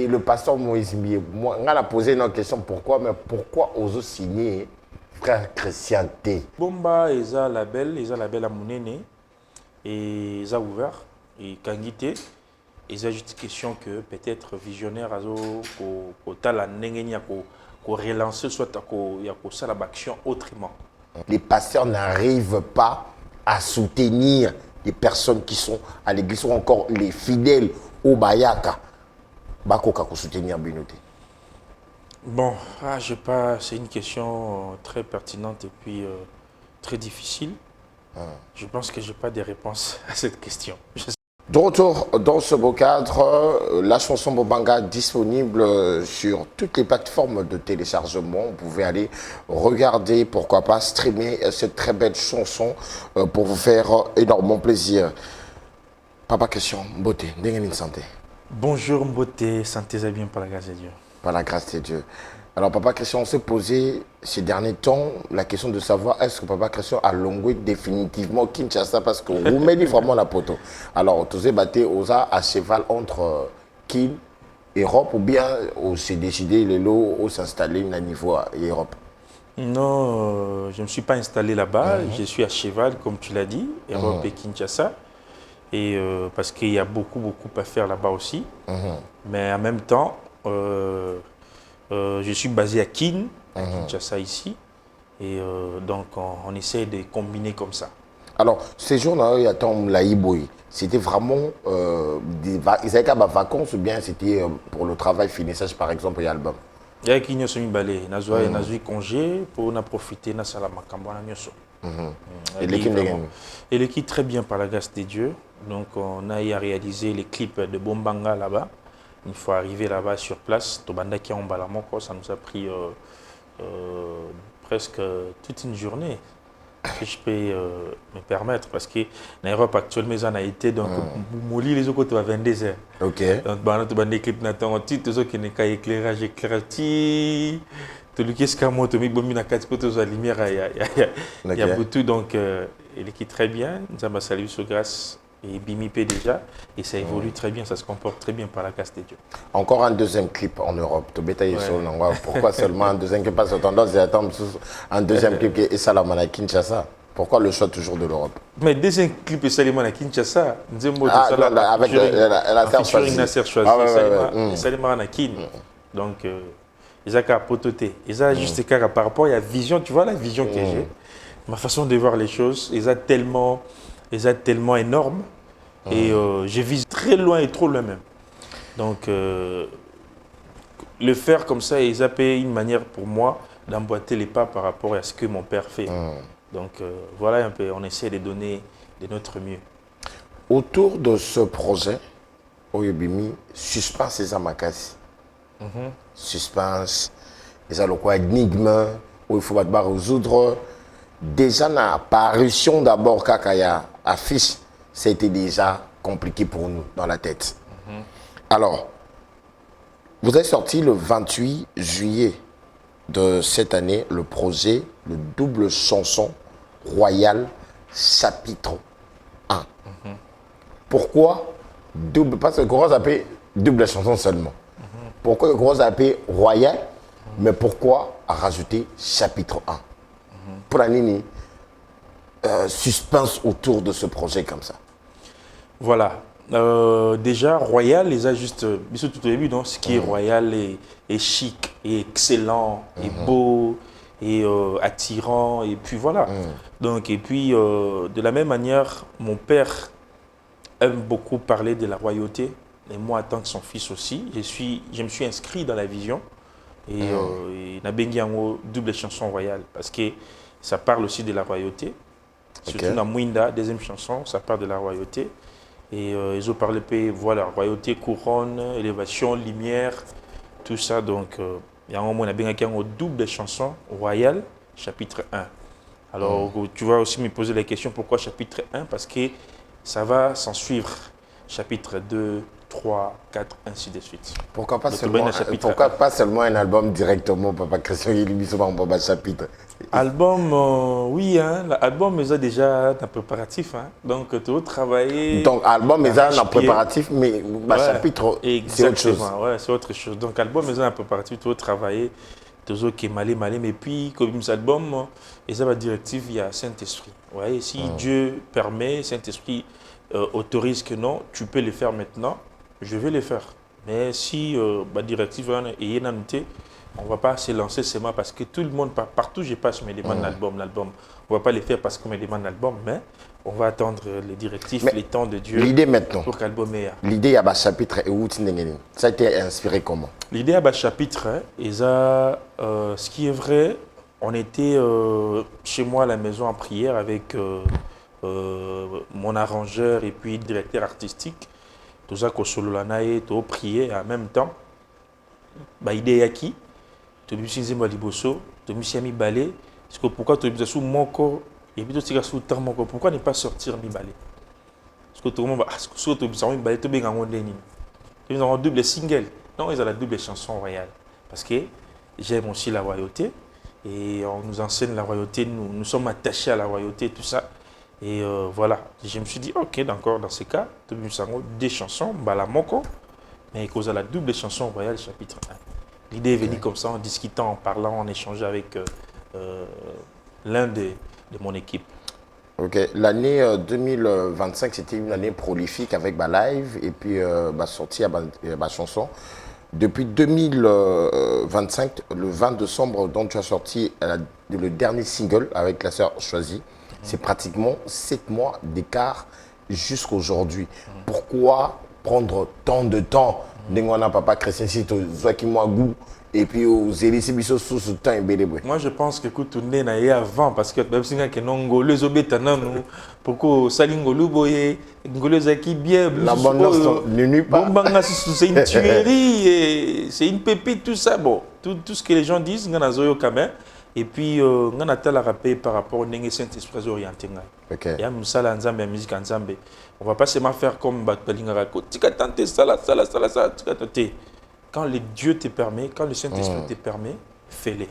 et le pasteur Moïse Mbié. Moi, on a posé une question, pourquoi, mais pourquoi osez signer Frère Christian T? Bomba, ils ont label à Mounene, et ils ont ouvert, et Kangité, ils ont juste question que peut-être visionnaire, ko tala nengenya ko relancer soit ko ça la action autrement. Les pasteurs n'arrivent pas à soutenir les personnes qui sont à l'église ou encore les fidèles au Bayaka. Bakoka ko soutenir Binoté. Bon, c'est une question très pertinente et puis très difficile. Je pense que je n'ai pas de réponse à cette question. De retour dans ce beau cadre, la chanson Bobanga disponible sur toutes les plateformes de téléchargement. Vous pouvez aller regarder, pourquoi pas streamer cette très belle chanson pour vous faire énormément plaisir. Papa question, beauté, d'engagement santé. Bonjour Mboté, santé bien par la grâce de Dieu. Par la grâce de Dieu. Alors Papa Christian, on s'est posé ces derniers temps la question de savoir est-ce que Papa Christian a longué définitivement Kinshasa parce que vous mettez vraiment la poteau. Alors, tous ces battés à cheval entre Kin et Europe ou bien on s'est décidé les lots où s'installer à niveau Europe? Non, je ne me suis pas installé là-bas. Je suis à cheval, comme tu l'as dit, Europe et Kinshasa. Et parce qu'il y a beaucoup à faire là-bas aussi. Mais en même temps, je suis basé à Kin, à Kinshasa ici. Et donc, on essaie de combiner comme ça. Alors, ces jours-là, il y a tant Laïboui. C'était vraiment des vacances ou bien c'était pour le travail, finissage par exemple, et album? Il y a qui nous sommes balés. Nous avons congé pour profiter de la Makambana. Et l'équipe de gagne? Et l'équipe très bien par la grâce de Dieu. Donc, on a réalisé les clips de Bombanga là-bas. Il faut arriver là-bas sur place. Tobanda qui en Balamoko, ça nous a pris presque toute une journée. Si je peux me permettre, parce que l'Europe actuellement, on a été donc Mouli les autres à 22 heures. Ok. Donc, on a des clips n'attendent tout ce qui n'est qu'à éclairage, tout le qui est scamo, tout le monde a 4 poteaux à lumière, il y a beaucoup. Donc, il est très bien. Nous avons salué sur grâce. Et Bimipé déjà, et ça évolue très bien, ça se comporte très bien par la grâce de Dieu. Encore un deuxième clip en Europe, pourquoi seulement un deuxième clip? Parce que tendance à attendre un deuxième clip qui est Salamana Kinshasa. Pourquoi le choix toujours de l'Europe? Mais deuxième clip est Salamana Kinshasa, avec la serre choisie, Salamana Kin. Donc, ils ont qu'à pototer. Ils ont juste qu'à par rapport à la vision, tu vois la vision que j'ai, ma façon de voir les choses, ils ont tellement énorme et je vise très loin et trop loin même. Donc, le faire comme ça, ils ont une manière pour moi d'emboîter les pas par rapport à ce que mon père fait. Donc, voilà un peu, on essaie de donner de notre mieux. Autour de ce projet, Oyobimi, suspense et Amakasi. Suspense, les quoi énigme, où il faut résoudre. Déjà, la parution d'abord, Kakaya affiche, c'était déjà compliqué pour nous dans la tête. Alors, vous avez sorti le 28 juillet de cette année le projet, le double chanson royal chapitre 1. Pourquoi double? Parce que Gros appelle double chanson seulement. Pourquoi Gros appelle royal, mais pourquoi rajouter chapitre 1? Pour la Nini, suspense autour de ce projet comme ça. Voilà. Déjà, royal, les a juste, tout au début, donc, ce qui est royal est chic, et excellent, et beau, et attirant, et puis voilà. Donc, et puis, de la même manière, mon père aime beaucoup parler de la royauté, et moi, en tant que son fils aussi, je me suis inscrit dans la vision, et Nabengi Ango, double chanson royale, parce que ça parle aussi de la royauté. Surtout dans Mouinda, deuxième chanson, ça parle de la royauté. Et ils ont parlé, voilà, royauté, couronne, élévation, lumière, tout ça. Donc, il y a un moment, on a bien une double chanson royale, chapitre 1. Alors, tu vas aussi me poser la question, pourquoi chapitre 1? Parce que ça va s'en suivre. Chapitre 2, 3, 4, ainsi de suite. Pourquoi pas, Donc, pourquoi pas seulement un album directement, Papa Christian, il lui souvent Papa chapitre. Album, oui, hein, l'album mais déjà un préparatif, hein. Donc tu veux travailler. Donc album mais un préparatif, mais ouais, chapitre c'est autre chose. Ouais, c'est autre chose. Donc album mais un préparatif, tu veux travailler, tu veux qui malé, mais puis comme cet album, et ça va directive, il y a Saint-Esprit. Ouais, si Dieu permet, Saint-Esprit autorise que non, tu peux le faire maintenant, je vais le faire. Mais si directive est noté, on ne va pas se lancer seulement parce que tout le monde, partout je passe, me demande l'album. On ne va pas le faire parce qu'on me demande l'album, mais on va attendre les directives, les temps de Dieu. L'idée maintenant, pour l'album est. L'idée à chapitre et où ça a été inspiré comment? L'idée à chapitre, et ça, ce qui est vrai, on était chez moi à la maison en prière avec mon arrangeur et puis directeur artistique. Tout ça, qu'on solo l'anaïe, tout prier en même temps. L'idée est qui? Tu me suis dit, tu me suis mis balai. Parce que pourquoi tu me dis, mon corps, et puis tu sous terre mon corps, pourquoi ne pas sortir mi balai? Parce que tout le monde va, parce que tu me mis balai, tu me dis, un double single. Non, ils ont la double chanson royale. Parce que j'aime aussi la royauté. Et on nous enseigne la royauté, nous sommes attachés à la royauté, tout ça. Et voilà, je me suis dit, ok, d'accord, dans ce cas, tu me dis, des chansons, Bala Moko, mais cause de la double chanson royale, chapitre 1. L'idée est venue comme ça, en discutant, en parlant, en échangeant avec l'un de mon équipe. Ok, l'année 2025, c'était une année prolifique avec ma live et puis ma sortie à ma chanson. Depuis 2025, le 20 décembre, dont tu as sorti le dernier single avec la sœur Choisie, c'est pratiquement 7 mois d'écart jusqu'à aujourd'hui. Pourquoi prendre tant de temps? Papa Christian, si tu as goût et puis aux élites, sous ce temps. Moi, je pense que tout tourner n'a avant parce que même si on a les obétana nous pourquoi salingolo boye ngolo zaki bien la bonne ne nuit pas. C'est une tuerie, c'est une pépite tout ça. Bon, tout ce que les gens disent, on a zoyo quand même. Et puis, on a tel rappel par rapport au Saint-Esprit orienté. Il y a Moussala Nzambe, musique Nzambe. On ne va pas seulement faire comme Batbalingaraco. Quand le Dieu te permet, quand le Saint-Esprit te permet, fais-les.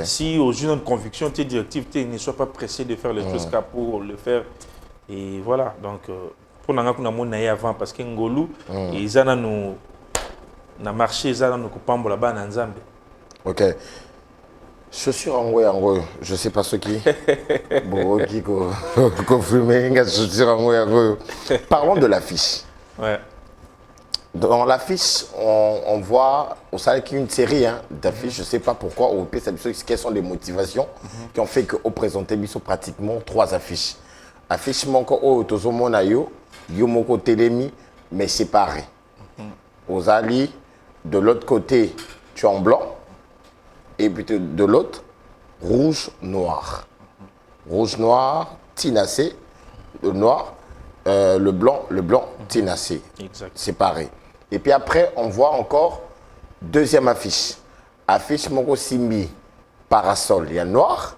Si aux jeunes convictions, tes directives, ne sois pas pressé de faire les choses pour le faire. Et voilà. Donc, pour nous avant, parce que Ngolou, ils ont marché, ils ont coupé là-bas en Nzambe. Ok. Chaussures en haut, je ne sais pas ce qui. Bon, qui confirmé, chaussures en haut. Parlons de l'affiche. Ouais. Dans l'affiche, on voit, on sait qu'il y a une série d'affiches, je ne sais pas pourquoi, quelles sont les motivations qui ont fait qu'on présentait pratiquement 3 affiches. Affiche manko au Tozomona yo moko telemi, mais séparés. Aux alliés, de l'autre côté, tu es en blanc. Et puis de l'autre, rouge, noir. Rouge, noir, tinacé, le noir, le blanc, tinacé. Séparé. Et puis après, on voit encore deuxième affiche. Affiche Moko Simbi, parasol. Il y a noir.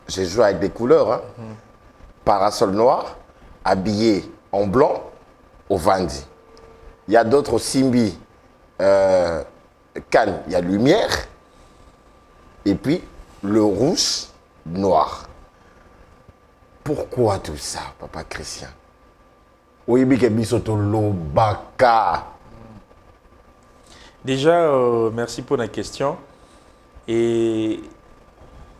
J'ai joué avec des couleurs. Parasol noir, habillé en blanc, au Vandi. Il y a d'autres Simbi, Cannes, il y a lumière. Et puis, le rouge, noir. Pourquoi tout ça, Papa Christian? Déjà, merci pour la question. Et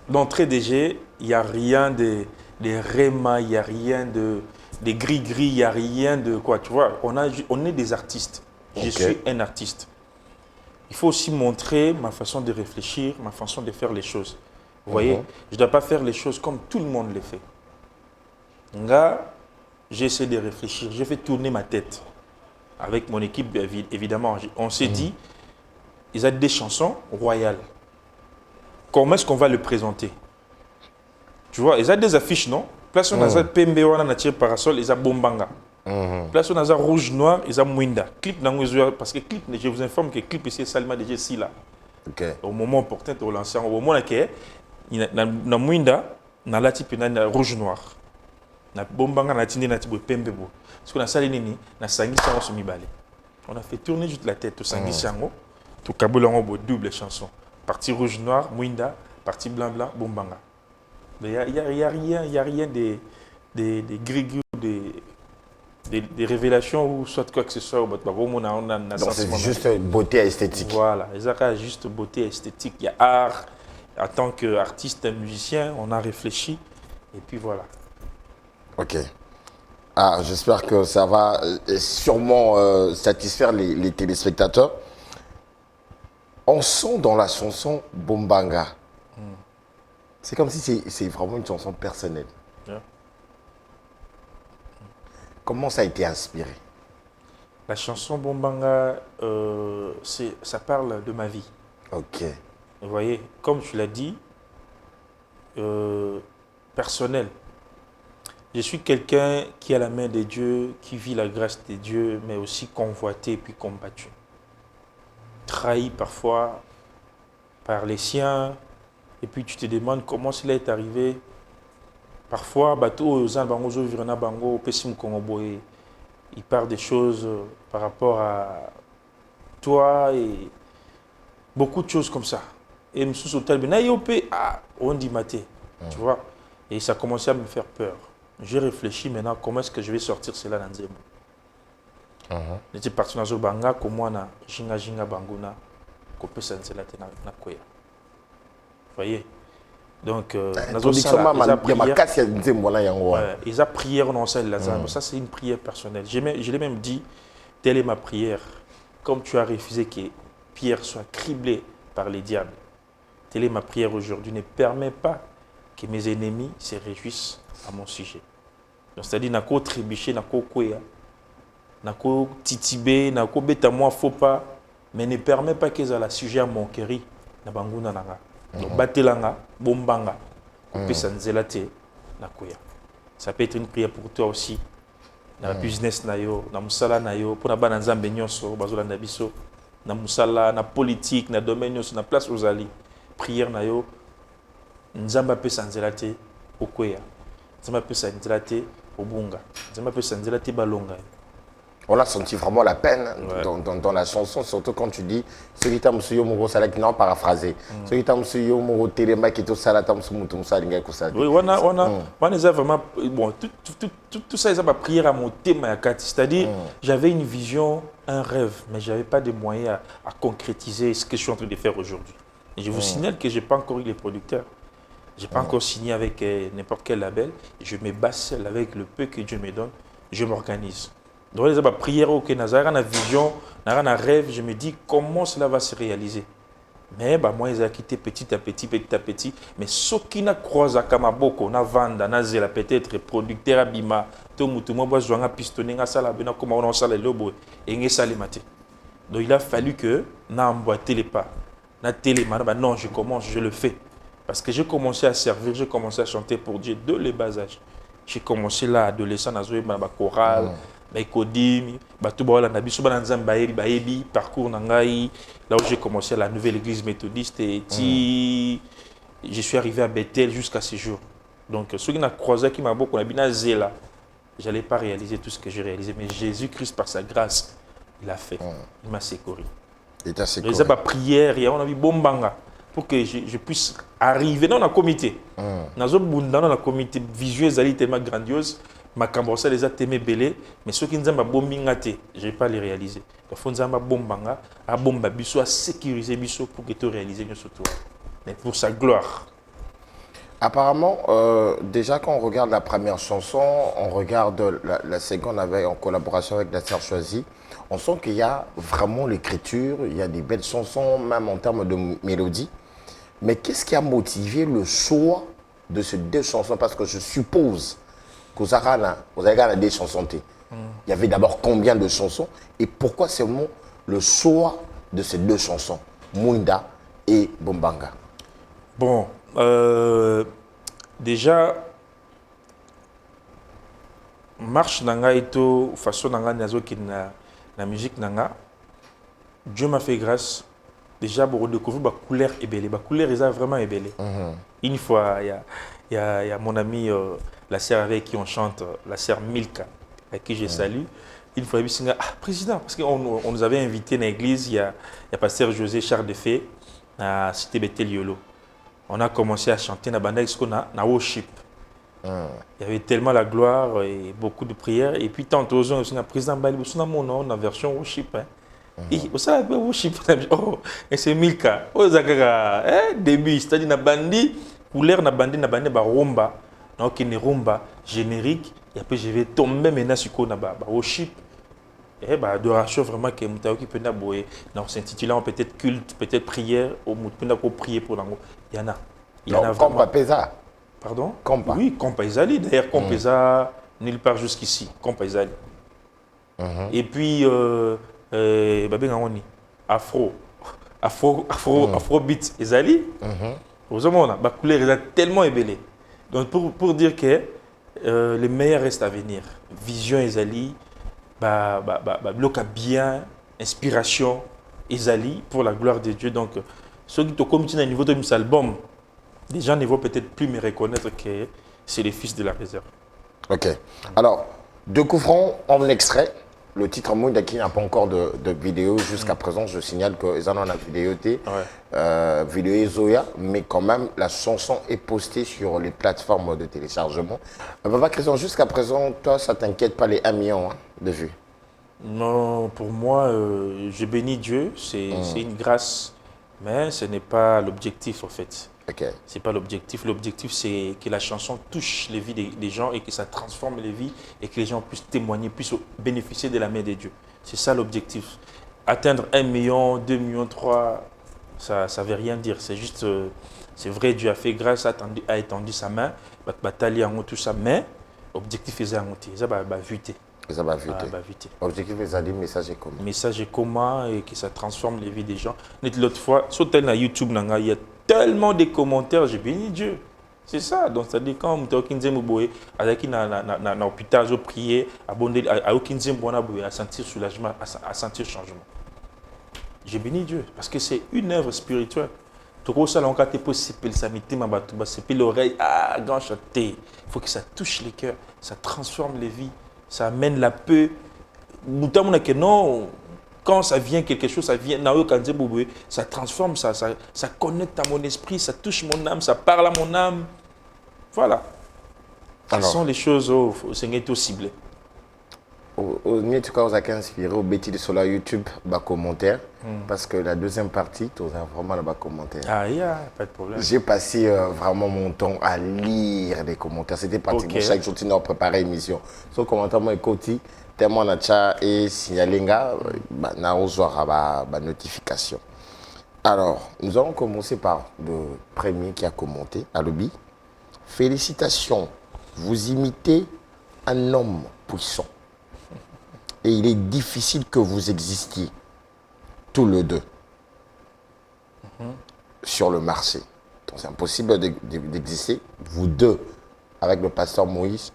d'entrée DG, il n'y a rien de réma, il n'y a rien de gris-gris, il n'y a rien de quoi. Tu vois, on est des artistes. Je suis un artiste. Il faut aussi montrer ma façon de réfléchir, ma façon de faire les choses. Vous voyez, je ne dois pas faire les choses comme tout le monde les fait. Là, j'essaie de réfléchir, je fais tourner ma tête. Avec mon équipe, évidemment, on s'est dit, ils ont des chansons royales. Comment est-ce qu'on va le présenter? Tu vois, ils ont des affiches, non? Place on a PMB, on a tiré parasol, ils ont bombanga. Place on a rouge, noir, ils ont mouinda. Clip, parce que clip, je vous informe que le clip ici est seulement déjà ici là. Au moment opportun, au lancement, au moment où il y a mouinda, il y a rouge, noir. Na bombanga na tindi na tibo pembe bo. Parce qu'on a ça, nini, na sangi sango sumi balé. On a fait tourner juste la tête au sangi sango, tout kabolango bo double chanson. Partie rouge noir, Mwinda, partie blanc blanc, Bombanga. Il y a rien des gris des révélations ou soit quoi que ce soit. Donc c'est juste beauté esthétique. Voilà, c'est juste beauté esthétique. Il y a art. En tant qu'artiste et musicien, on a réfléchi. Et puis voilà. Ok. Ah, j'espère que ça va sûrement satisfaire les téléspectateurs. On sent dans la chanson Bombanga. C'est comme si c'est vraiment une chanson personnelle. Yeah. Comment ça a été inspiré? La chanson Bombanga, ça parle de ma vie. Ok. Vous voyez, comme tu l'as dit, personnel. Je suis quelqu'un qui a la main de Dieu, qui vit la grâce de Dieu, mais aussi convoité et puis combattu. Trahi parfois par les siens, et puis tu te demandes comment cela est arrivé. Parfois, il parle des choses par rapport à toi et beaucoup de choses comme ça. Et on dit maté, tu vois. Et ça a commencé à me faire peur. J'ai réfléchi maintenant comment est-ce que je vais sortir cela dans Nzembo. J'étais parti dans Zobanga, comme moi, na Jinga Banguna, Kopesa Nzela na Koya. Vous voyez? Donc, ils ont prière dans ça, ça c'est une prière personnelle. Je l'ai même dit, telle est ma prière. Comme tu as refusé que Pierre soit criblé par les diables, telle est ma prière aujourd'hui. Ne permets pas que mes ennemis se réjouissent à mon sujet. C'est-à-dire, nako trébucher, nako koya, nako titibé, nako beta moi faut pas, mais ne permets pas qu'ils aient le sujet à mon chéri, na banguna nanga. Donc, batelanga, bombanga, kopesa nzela te, nakoya. Ça peut être une prière pour toi aussi. Dans la business na yo, na musala na yo, pour na bana nzambe nyonso, bazola na biso, na musala, na politique, na domaine nyonso, na place ozali. Prière na yo, nzamba pesa nzela te, okoya. Nzamba pesa nzela te, obunga. Nzamba pesa nzela te, balonga. On a senti vraiment la peine dans la chanson, surtout quand tu dis ceux qui t'ont suivi mon salak, non, paraphrasé. Ceux qui t'ont suivi mon téléma qui t'ont salatam sumutum salinga kusadi. Oui, on a vraiment bon tout ça ils ont prière à mon thème c'est-à-dire j'avais une vision, un rêve, mais j'avais pas de moyens à concrétiser ce que je suis en train de faire aujourd'hui. Et je vous signale que j'ai pas encore eu les producteurs. J'ai pas encore signé avec n'importe quel label. Je me bats seul avec le peu que Dieu me donne. Je m'organise. Donc, les prières, ok, na vision, na rêve, je me dis comment cela va se réaliser. Mais moi, ils ont quitté petit à petit. Mais ce qui n'a croisé à Maboko, na vanda, na zela, peut-être producteur abima, tout le monde a pistonné, na sala, na comment on a sala lobo, et na sala maté. Donc il a fallu que na emboîter les pas, na télé, non, je commence, je le fais. Parce que j'ai commencé à servir, j'ai commencé à chanter pour Dieu dès le bas âge. J'ai commencé là, adolescent, na zoé, ma chorale. Parcours nangai, là où j'ai commencé à la nouvelle église méthodiste et je suis arrivé à Bethel jusqu'à ce jour. Donc ceux qui m'ont croisé, qui m'a beaucoup, je n'allais pas réaliser tout ce que j'ai réalisé, mais Jésus-Christ par sa grâce, il a fait, il m'a sécuré. Il t'a sécuré. Les prières, on a vu bombanga pour que je puisse arriver dans le comité. Dans le comité visuel, tellement grandiose. Ma cambossa les a témé belé, mais ceux qui nous ont bombingate, je ne vais pas les réaliser. Il faut nous bombanga, à bomba biso, à sécuriser biso pour que tu réalises surtout. Mais pour sa gloire. Apparemment, déjà quand on regarde la première chanson, on regarde la seconde en collaboration avec la sœur Choisie, on sent qu'il y a vraiment l'écriture, il y a des belles chansons, même en termes de mélodie. Mais qu'est-ce qui a motivé le choix de ces deux chansons? Parce que je suppose vous avez des chansons. Il y avait d'abord combien de chansons et pourquoi seulement le choix de ces deux chansons, Mwinda et Bombanga? Bon, déjà, marche nanga ito façon nanga nazo qui na musique nanga, Dieu m'a fait grâce. Déjà pour redécouvrir ma couleur ébélée, ma couleur est vraiment ébélée. Une fois il y a mon ami la sœur avec qui on chante, la sœur Milka. à qui je salue. Une fois, il dit, ah, président, parce qu'on nous avait invités dans l'église, il y a pasteur José Charles de Fay, à Cité Bethel Yolo. On a commencé à chanter dans la ce qu'on a worship. Il y avait tellement la gloire et beaucoup de prières. Et puis, tant aux gens, le président Bali, on a mon nom, la version worship. Et vous savez, worship, oh, et c'est Milka. Oh, Zakara, début, c'est-à-dire, na bandi, couleur, na bandi, ba rumba. Donc, il y a une rumba générique. Et après, je vais tomber maintenant sur quoi, ba worship. Et bah, adoration vraiment que Moutao qui peut n'aboyer. Non, s'intitulant peut-être culte, peut-être prière, ou peut prier pour l'ango. Il y en a. Il y en a vraiment. Compa Pesa. Pardon? Compa. Oui, Compa Ezali. D'ailleurs, Compa Eza, nulle part jusqu'ici. Compa Ezali. Et puis, Afrobeat Ezali. Aux hommes, on a la couleur est tellement ébellée. Donc, pour dire que le meilleur reste à venir. Vision Ezali. Bloc à bien, inspiration, Ezali, pour la gloire de Dieu. Donc, ceux qui ont commis à niveau de cet album, les gens ne vont peut-être plus me reconnaître que c'est les fils de la réserve. Ok. Alors, découvrons en extrait. Le titre Moudaki n'a pas encore de vidéo jusqu'à présent. Je signale qu'ils en ont la vidéo vidéo Zoya, mais quand même, la chanson est postée sur les plateformes de téléchargement. Papa Christian, jusqu'à présent, toi, ça t'inquiète pas les 1 million de vues? Non, pour moi, je bénis Dieu. C'est une grâce, mais ce n'est pas l'objectif, en fait. Okay. Ce n'est pas l'objectif. L'objectif, c'est que la chanson touche les vies des gens et que ça transforme les vies et que les gens puissent témoigner, puissent bénéficier de la main de Dieu. C'est ça l'objectif. Atteindre 1 million, 2 millions, 3, ça ne veut rien dire. C'est juste, c'est vrai, Dieu a fait grâce, a étendu sa main, bataille en tout ça, mais l'objectif est monter. Ça va vite. Ça va vite. L'objectif est dit message est comment? Message est comment et que ça transforme les vies des gens. L'autre fois, sur YouTube, il y a tellement de commentaires, j'ai béni Dieu. C'est ça. Donc, c'est-à-dire quand on est avec un hôpital, je prier, à sentir soulagement, à sentir changement. J'ai béni Dieu parce que c'est une œuvre spirituelle. Tout ça, on c'est l'oreille, grand chanter. Il faut que ça touche les cœurs, ça transforme les vies, ça amène la paix. Non. Quand ça vient quelque chose, ça vient, ça transforme, ça connecte à mon esprit, ça touche mon âme, ça parle à mon âme. Voilà. Ce sont les choses où c'est tout ciblé. Au mieux, tu as inspiré au Betty de Sola YouTube, commentaire, parce que la deuxième partie, tu as vraiment le commentaire. Ah, il n'y a pas de problème. J'ai passé vraiment mon temps à lire les commentaires. C'était pratiquement chaque jour, tu as préparé l'émission. Son commentaire, moi, écoute, tellement on et signalé la notification. Alors, nous allons commencer par le premier qui a commenté, Alobi. Félicitations, vous imitez un homme puissant. Et il est difficile que vous existiez tous les deux sur le marché. Donc c'est impossible d'exister, vous deux, avec le pasteur Moïse,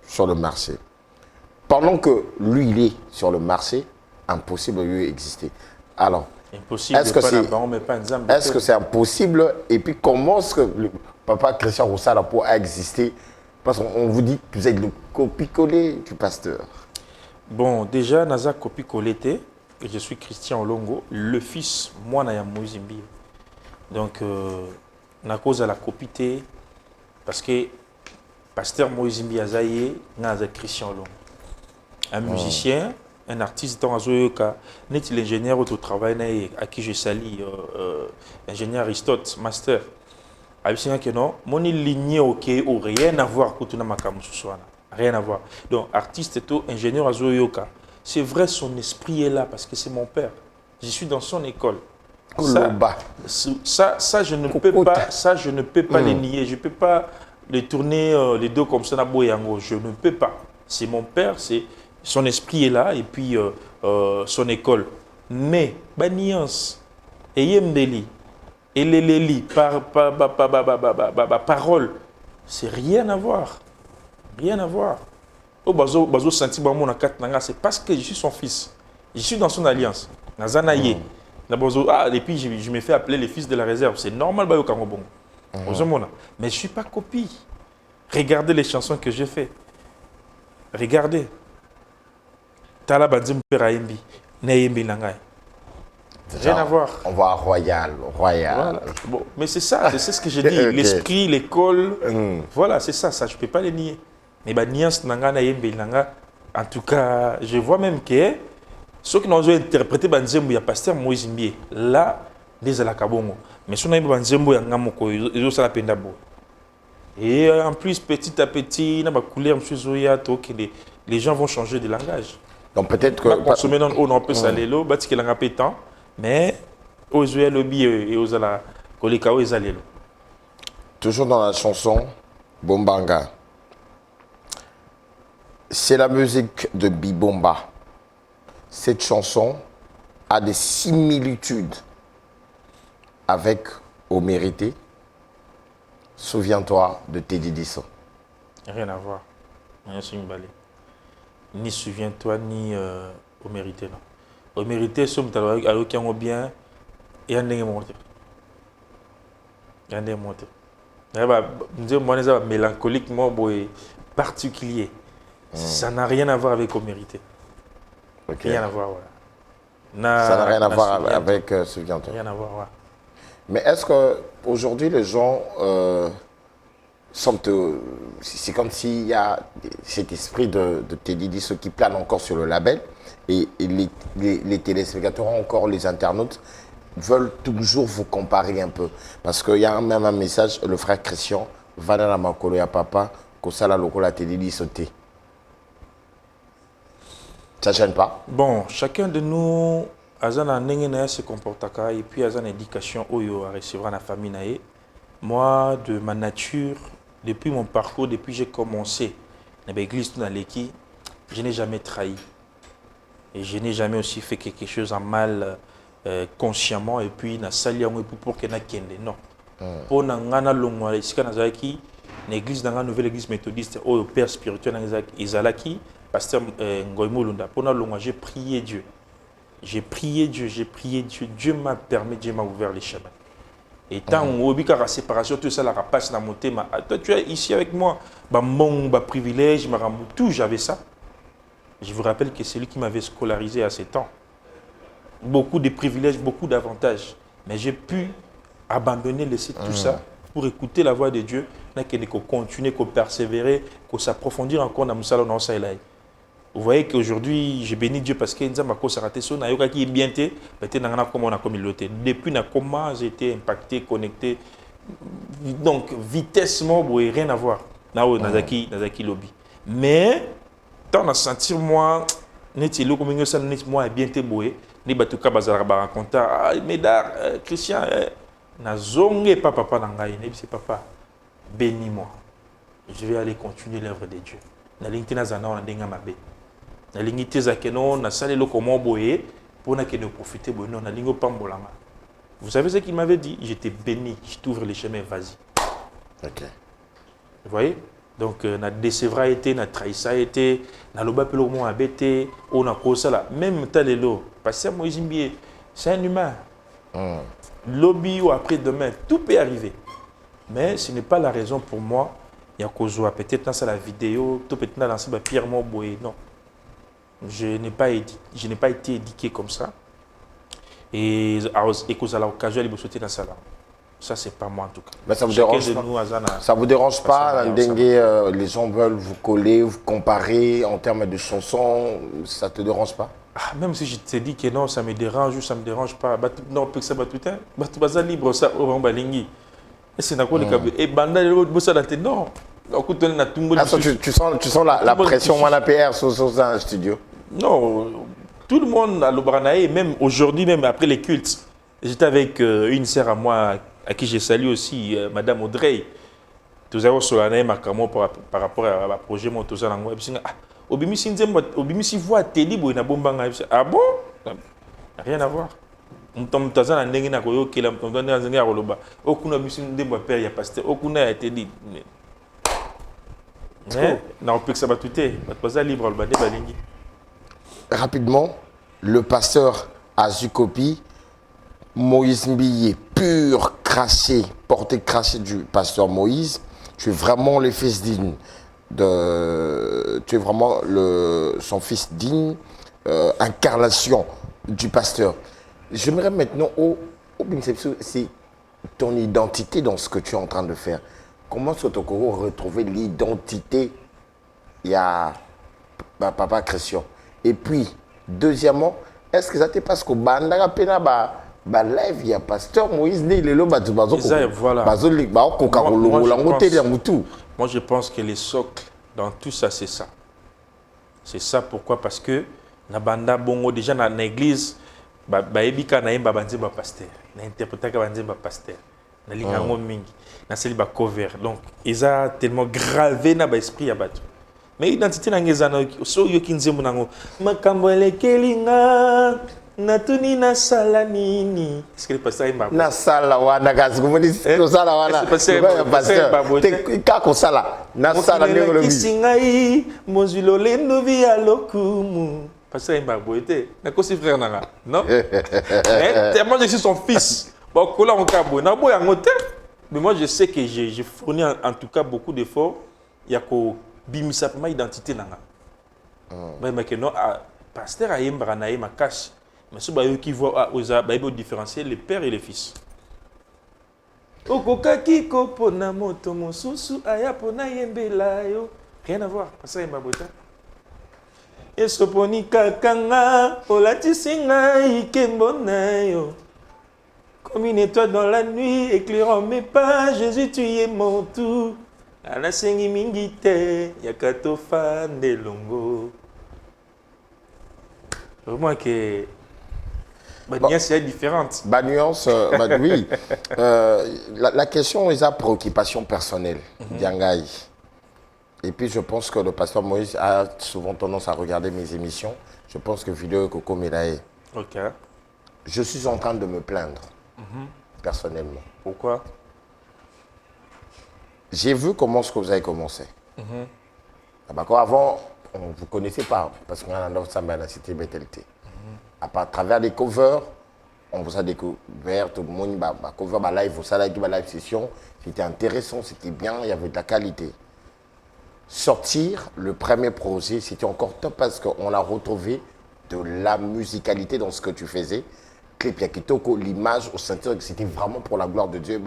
sur le marché. Pendant que lui, il est sur le marché, impossible de lui exister. Alors, est-ce que c'est impossible? Et puis, comment est-ce que le papa Christian Roussala a existé? Parce qu'on vous dit que vous êtes le copie-collé du pasteur. Bon, déjà, Naza copie-collé, et je suis Christian Olongo, le fils, moi, Naya Moïse Mbi. Donc, na cause à la copie, parce que pasteur Moïse Mbi Azaye, Naza Christian Olongo. Un musicien, un artiste dans Azoyoka, n'est l'ingénieur au travail à qui je salue, ingénieur Aristote, master. Abissina que non, mon ligne ok, ou rien à voir avec tout le monde. Rien à voir. Donc, artiste et tout, ingénieur Azoyoka. C'est vrai, son esprit est là parce que c'est mon père. Je suis dans son école. Ça, je ne peux pas, je ne peux pas les nier. Je ne peux pas les tourner les deux comme ça. Je ne peux pas. C'est mon père, son esprit est là et puis son école. Mais, Baniance, et Yembeli, et Leleli, par parole, c'est rien à voir. Rien à voir. C'est parce que je suis son fils. Je suis dans son alliance. Et puis je me fais appeler les fils de la réserve. C'est normal. Mais je ne suis pas copie. Regardez les chansons que j'ai faites. Regardez. Tala Banzem Peraimbi, Nayembi Nangai. Rien à voir. On va à Royal. Voilà. Bon, mais c'est ça, c'est ce que j'ai dit. Ok. L'esprit, l'école, voilà, c'est ça, je ne peux pas les nier. Mais Nias Nanga, Nayembi Nanga, en tout cas, je vois même que ceux qui n'ont interprété Banzembo, il y a pasteur Moïse Mbie. Là, des Alakabongo. Mais si on a Banzembo, il y a Ngamoko, ils ont ça la peine d'abord. Et en plus, petit à petit, les gens vont changer de langage. Donc peut-être On va que... consommer dans on peut saler l'eau, parce qu'il y a un temps, mais aux yeux lobby et aux ala kolekao et zalelo. Toujours dans la chanson Bombanga. C'est la musique de Bibomba. Cette chanson a des similitudes avec Au Mérité. Souviens-toi de Teddy Disso. Rien à voir. Rien sur une balai. Ni souviens-toi, ni au mérité. Non. Au mérité, si on a bien, il y a un monté. Il y a un monté. Moi, je suis mélancoliquement particulier. Ça n'a rien à voir avec au mérité. Okay. Rien à voir. Ça n'a rien à voir avec Souviens-toi. Rien à voir. Ouais. Mais est-ce qu'aujourd'hui, les gens semblent... C'est comme s'il y a cet esprit de Teddy Disso qui plane encore sur le label et les téléspectateurs, encore les internautes, veulent toujours vous comparer un peu. Parce qu'il y a même un message, le frère Christian, va dans la makolo ya papa, kosala lokola Teddy Disso te. Ça ne gêne pas? Bon, chacun de nous azana ndenge se comportaka et puis azana éducation oyo à recevoir la famille nae. Moi, de ma nature, depuis mon parcours, depuis que j'ai commencé dans l'église dans l'équipe, je n'ai jamais trahi. Et je n'ai jamais aussi fait quelque chose en mal consciemment et puis na sali pour que na kende. Non. Pour na ngana longwa ici kana zaki l'église dans la nouvelle église méthodiste au père spirituel dans Izalaki pasteur Ngoymolunda. Pour na longwa j'ai prié Dieu. J'ai prié Dieu, Dieu m'a permis, Dieu m'a ouvert les chemins. Et tant qu'on a la séparation, tout ça, la rapace dans mon thème. Toi, tu es ici avec moi. Mon privilège, tout, j'avais ça. Je vous rappelle que c'est lui qui m'avait scolarisé à 7 ans. Beaucoup de privilèges, beaucoup d'avantages. Mais j'ai pu abandonner, laisser tout ça pour écouter la voix de Dieu, qu'on continue, qu'on persévérer, qu'on s'approfondir encore dans le salon. Vous voyez qu'aujourd'hui, je bénis Dieu parce que Nzamba ko sarate so na yoka ki bien té, peut-être dans comment on a communauté. Depuis na comment j'ai été impacté, connecté. Donc vitesse mo rien à voir. Na o nazaki lobby. Mais tant à sentir moi neti lo comme ça neti moi bien té boé, ni batuka bazara ba raconter Médard Christian na zonge papa na ngai, c'est papa. Bénis-moi. Je vais aller continuer l'œuvre de Dieu. Na linki na zana on denga mabe. Na lingité zakeno na salé le comment boyer pour na kene profiter bon na lingo pambolanga. Vous savez ce qu'il m'avait dit? J'étais béni, je t'ouvre les chemins, vas-y. OK. Vous voyez? Donc na décevra été, na trahissa été, na loba pelo mo abete, on a quoi ça là, même talelo, parce que Moïse Mbie, c'est un humain. Lobby ou après demain, tout peut arriver. Mais ce n'est pas la raison pour moi. Il y a Kozoa, peut-être dans la vidéo, tout peut-être dans la Pierre Moboé, non. Je n'ai pas été éduqué comme ça. Et à l'occasion, il sauter dans ça. Ça, c'est pas moi en tout cas. Mais ça vous dérange pas? Ça vous dérange pas, les gens veulent vous coller, vous comparer en termes de chansons, ça te dérange pas? Même si je te dis que non, ça me dérange ou ça me dérange pas. Non, parce que ça va libre, ça, on va lingi. Et c'est d'accord, et banda, non. Tu sens la pression, moi, la PR sur un studio? Non, tout le monde à l'Obranae, même aujourd'hui, même après les cultes. J'étais avec une sœur à moi, à qui j'ai salué aussi, Madame Audrey. Nous avons solenné marquement par rapport à projet Montosa Lango. Obimisi voit Teddy Boy na bombanga. Ah bon? Rien à voir. Mtoza na ndenge na koyo kila mtoza na ndenge ya koloba. Okuna bisi ndemba père ya pasteur. Okuna ya Teddy. Mais na opik ça batouté. Batbaza libre le bande balingi. Rapidement, le pasteur Azukopi, Moïse Mbie, pur craché, porté craché du pasteur Moïse. Tu es vraiment le fils digne. Tu es vraiment son fils digne. incarnation du pasteur. J'aimerais maintenant, c'est ton identité dans ce que tu es en train de faire. Comment est-ce que tu peux retrouver l'identité? Il y a Papa Christian. Et puis, deuxièmement, est-ce que ça te passe qu'au Bandara Pena, live, il y a pasteur Moïse Né, il est là, voilà. Moi, je pense que les socles dans tout ça, c'est ça. C'est ça pourquoi? Parce que na banda bongo déjà dans l'église, ebika na yemba banzemba pasteur, na interprétaka banzemba pasteur, na lingango mingi, na seliba cover. Donc, ils ont tellement gravé na ba esprit ya bato. Mais identité na ngezana so yo kinzembo nango makambo elekelinga natuni na sala nini. Est-ce que le pasteur yemba na sala wana gazi kumuni ko sala wana pasteur te ka ko sala na sala ndeko lobi kisingai mozilo lendo via lokumu. Pasteur yemba boité na ko si frère nanga non. Mais moi je suis son fils. Bon kola on kabo na boya ngote. Mais moi je sais que j'ai fourni en tout cas beaucoup d'efforts. Il y a ko bimisa ma identité nanga. Mais que non pasteur ayemba na yema cache. Mais ce qui voit aux différencier les pères et les fils. Okokaki kopona moto mosusu aya pona yembela yo. Rien à voir. Ça yemba bota. Esoponi kakanga olatisinga ikembona yo. Comme une étoile dans la nuit éclairant mes pas, Jésus tu es mon tout. Ala sengi mingite yakato fan de longo. Au moins que ma nuance est différente. Ma nuance, oui. La question est à préoccupation personnelle, Diangaï. Et puis je pense que le pasteur Moïse a souvent tendance à regarder mes émissions. Je pense que vidéo Coco Mélaé. Ok. Je suis en train de me plaindre, personnellement. Pourquoi? J'ai vu comment ce que vous avez commencé. Avant, on ne vous connaissait pas, parce qu'on a dans la cité BTLT. À travers des covers, on vous a découvert, tout le monde, cover, live, live session, c'était intéressant, c'était bien, il y avait de la qualité. Sortir le premier projet, c'était encore top parce qu'on a retrouvé de la musicalité dans ce que tu faisais. Clip Yakitoko, l'image au ceinture, c'était vraiment pour la gloire de Dieu.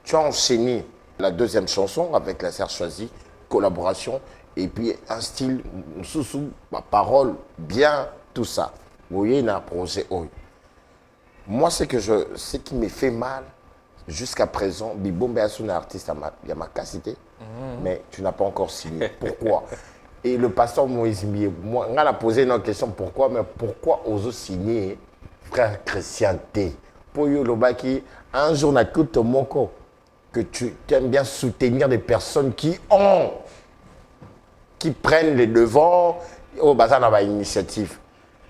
Tu as enchaîné la deuxième chanson avec la Serge Choisie, collaboration, et puis un style, sous ma parole, bien, tout ça. Vous voyez, il y a un projet. Moi, ce qui me fait mal, jusqu'à présent, Bibombe est un artiste, il y a ma capacité, mais tu n'as pas encore signé. Pourquoi? Et le pasteur Moïse Mie, moi, on a posé une question, pourquoi? Mais pourquoi oser signer frère Christian T? Pour yo Lobaki, un jour, on a tout mon corps. Que tu aimes bien soutenir des personnes qui prennent les devants au bazar dans initiative.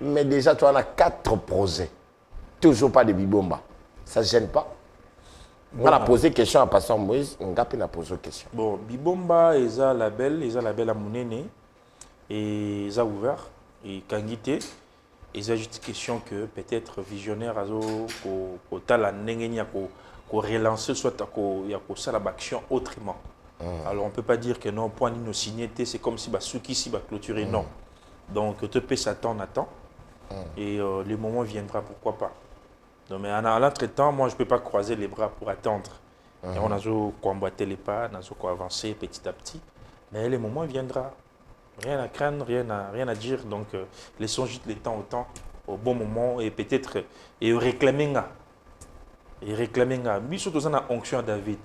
Mais déjà, tu en as 4 projets. Toujours pas de Bibomba. Ça ne gêne pas? Bon. On a posé question à Pasteur Moïse, on a posé question. Bon, Bibomba, ils ont la belle à Mounene, et ils ont ouvert, et Kangité, ils ont juste question que peut-être visionnaire, au Tala Nengenia, qu'on relancer soit il y a ça l'action autrement. Alors on ne peut pas dire que non, point de signé, c'est comme si Souki si clôturer, non. Donc tu peux s'attendre à temps et le moment viendra, pourquoi pas. Donc, mais à l'entretemps, moi je ne peux pas croiser les bras pour attendre. Et on a combattre les pas, on a avancer petit à petit, mais le moment viendra. Rien à craindre, rien à dire, donc laissons juste le temps au temps, au bon moment et peut-être réclamer. Et réclamer, mais surtout on a l'onction à David.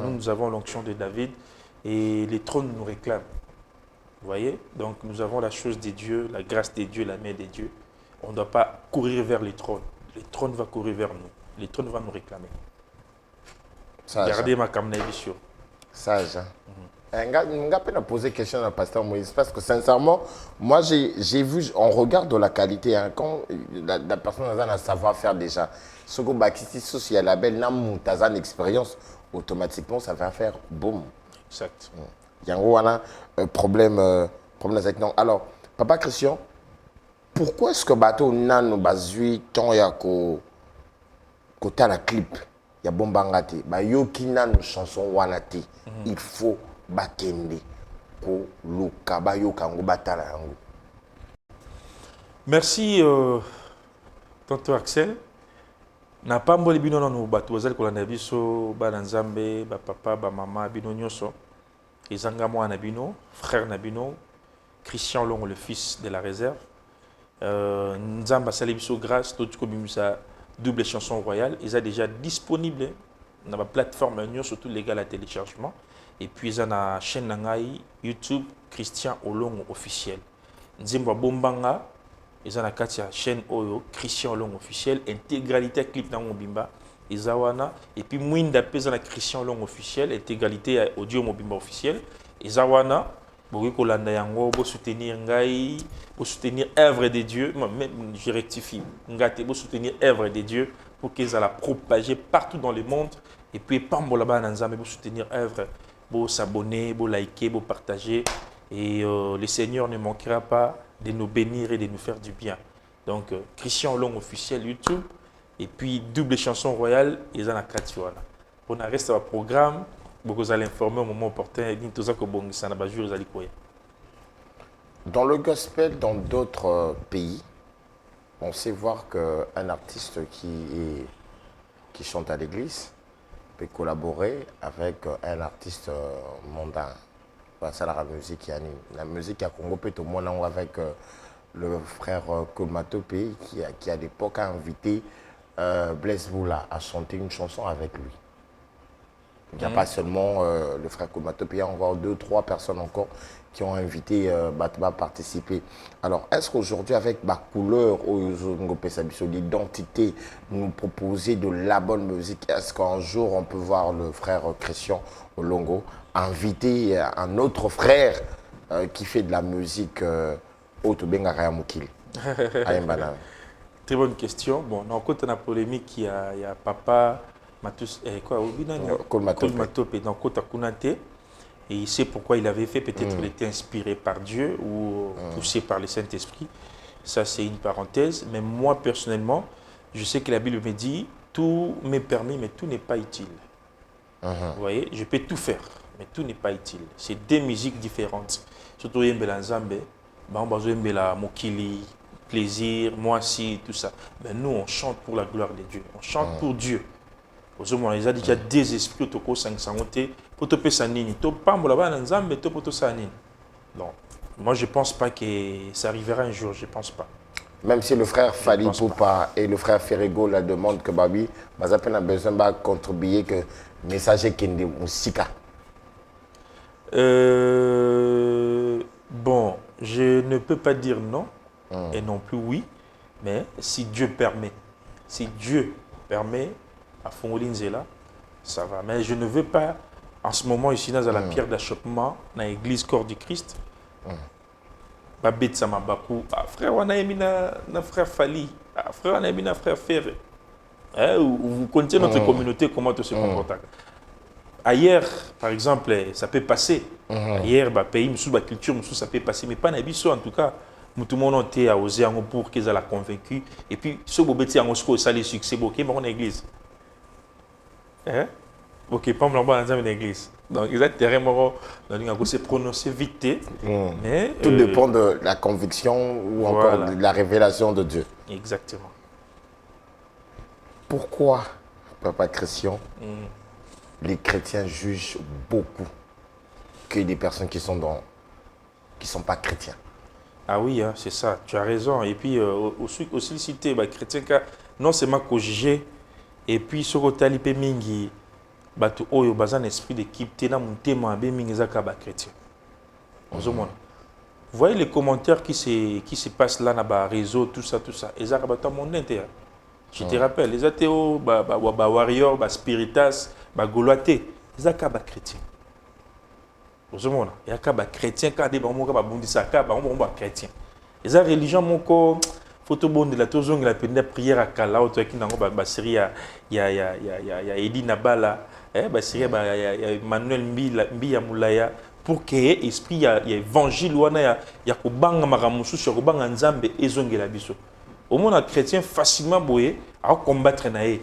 Nous avons l'onction de David et les trônes nous réclament. Vous voyez? Donc nous avons la chose des dieux, la grâce des dieux, la main des dieux. On ne doit pas courir vers les trônes. Les trônes vont courir vers nous. Les trônes vont nous réclamer. Gardez ma vision. Sage. On a posé question à Pasteur Moïse parce que sincèrement, moi j'ai vu, on regarde de la qualité. Hein, quand la personne a un savoir-faire déjà, ce que si elle a belle une expérience, automatiquement ça va faire boum. Exact. Il y a un problème avec nous. Alors, Papa Christian, pourquoi est-ce que bateau nano bazui tant ya ko ta la clip ya bombangate ba yoki nano chanson wanate il faut bakende. ko luka bayoka yango batala yango. Merci, tonton Axel. Na pamboli bino nanu bato bazali kolanda biso bana nzambe ba papa ba mama bino nyonso ezanga mwana bino frère na bino Christian Longo le fils de la réserve nzamba sali biso grâce tout ko bimisa double chanson royale ils a déjà disponible na ba plateforme nyonso tout légal à téléchargement et puis ils na chaîne na ngai YouTube Christian Olongo officiel nzimba bombanga ils ont la chaîne Oyo, Christian Olongo officiel, intégralité clip dans Mobimba, Izawana, et puis Mwinda pesa la Christian Olongo officiel, intégralité audio Mobimba officiel, Izawana, Boko Landa Yango, pour soutenir Ngai, pour soutenir œuvre de Dieu, même je rectifie, Ngate, pour soutenir œuvre de Dieu, pour qu'ils la propager partout dans le monde, et puis Pambo là-bas Nanzame, pour soutenir œuvre, pour s'abonner, pour liker, pour partager, et le Seigneur ne manquera pas de nous bénir et de nous faire du bien. Donc, Christian Olongo officiel YouTube, et puis double chanson royale, ils ont la Katiwana. On a resté au programme, vous allez informer au moment opportun, et tout ça que bon, ça n'a pas joué, vous allez quoi. Dans le gospel, dans d'autres pays, on sait voir qu'un artiste qui chante à l'église peut collaborer avec un artiste mondain. Ça la musique la musique à Congo peut au moins avec le frère Kolmatope qui à l'époque a invité Blaise Boula à chanter une chanson avec lui. Il n'y a pas seulement le frère Kolmatope, il y a encore 2-3 personnes encore qui ont invité Batba à participer. Alors, est-ce qu'aujourd'hui, avec ma couleur, l'identité, nous proposer de la bonne musique, est-ce qu'un jour, on peut voir le frère Christian Olongo inviter un autre frère qui fait de la musique au Tobenga Mukili? Très bonne question. Bon, dans le côté de la polémique, il y a Papa Matus, Kolmatope, dans le côté de Kunate. Et il sait pourquoi il avait fait. Peut-être qu'il était inspiré par Dieu ou poussé par le Saint-Esprit. Ça, c'est une parenthèse. Mais moi, personnellement, je sais que la Bible me dit tout m'est permis, mais tout n'est pas utile. Vous voyez, je peux tout faire, mais tout n'est pas utile. C'est deux musiques différentes. Surtout Yembela Nzambe, Yembela Mokili, plaisir, moi si, tout ça. Mais nous, on chante pour la gloire de Dieu. On chante pour Dieu. Ils ont déjà des esprits au 500 pour te sanini. To pambo là-bas Nzambe, to poto sanini. Donc, moi, je ne pense pas que ça arrivera un jour. Je ne pense pas. Même si le frère Fali Poupa et le frère Ferrego la demandent que Babi, Bazapena a besoin de contribuer que le message est de Moussika. Bon, je ne peux pas dire non et non plus oui, mais si Dieu permet, à Fongolinzela, ça va. Mais je ne veux pas, en ce moment, ici, dans la pierre d'achoppement, dans l'église Corps du Christ, Babet Samabakou, frère, on a mis na frère Fali, frère, on a mis na frère Ferré. Vous connaissez notre communauté, comment tout se comporte. Ailleurs, par exemple, ça peut passer. Ailleurs, pays, la culture, ça peut passer. Mais pas Nabiso, en tout cas. Tout le monde a osé pour qu'ils aient convaincu. Et puis, ce que vous avez le succès, c'est dans l'église. Ok, pas dans l'église. Donc, ils ont se prononcer vite. Mais, tout dépend de la conviction ou encore de la révélation de Dieu. Exactement. Pourquoi, Papa Christian, les chrétiens jugent beaucoup que des personnes qui sont pas chrétiens? Ah oui, hein, c'est ça, tu as raison. Et puis, aussi cité, chrétien, non seulement qu'on juge, et puis, ce que tu as dit, mingi, tu as un esprit d'équipe, tu as un témoin, mingi, chrétien. Vous voyez les commentaires qui se passent là dans le réseau, tout ça. Et ça, je te rappelle, les athées, warriors, spiritas, gauloité, ils sont chrétiens. Il y a des chrétiens qui sont chrétiens. Les religions, photo de la tozong la prière à Kala, qui n'a série il y a Edi Nabala, série Manuel Mbiya Moulaya, pour que l'esprit, il y a évangile, il y a Kobanga Maramusu, sur Kobanga Nzambe et Zongela Biso. Au monde, un chrétien facilement boyé à combattre Naé.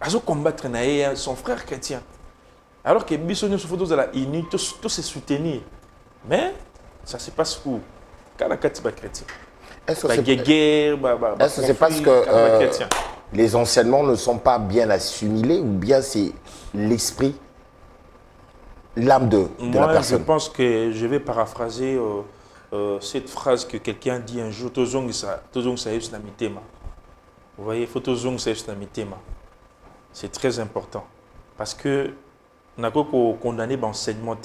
À combattre Naé, son frère chrétien. Alors que Biso nous photos de la uni, tous se soutenir. Mais ça se passe où? Quand la chrétien. Est-ce que La c'est guerre, est-ce que c'est parce que les enseignements ne sont pas bien assimilés ou bien c'est l'esprit, l'âme de la Moi, je personne? pense que je vais paraphraser cette phrase que quelqu'un dit un jour, Tozong sa mitema. Vous voyez, faut Tozong sa mitema. C'est très important. Parce que nous avons condamné l'enseignement.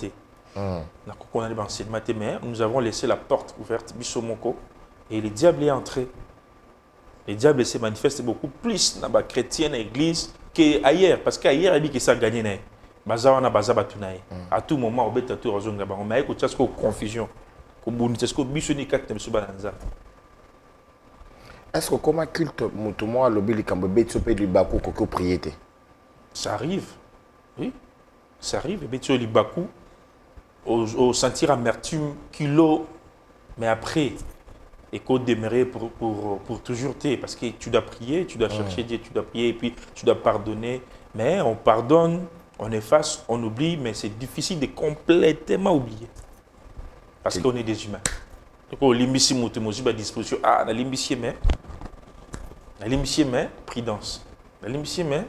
Mais nous avons laissé la porte ouverte, Bissomoko, et le diable est entré. Le diable s'est manifesté beaucoup plus dans la chrétienne église qu'ailleurs. Parce qu'ailleurs, il dit que ça a gagné. À tout moment, on peut tout raison. On a écouté confusion. Est-ce que comme un culte, mutumo a lobby likambe tsope libaku koko priété? Ça arrive, oui, ça arrive. Et tu libaku, au sentir amertume, kilo, mais après, et qu'on demeurer pour toujours t'aider. Parce que tu dois prier, tu dois chercher Dieu, tu dois prier, et puis tu dois pardonner. Mais on pardonne, on efface, on oublie, mais c'est difficile de complètement oublier. Parce qu'on est des humains. Donc, on limite à disposition. Ah, on a limité, mais prudence. On a limité, mais.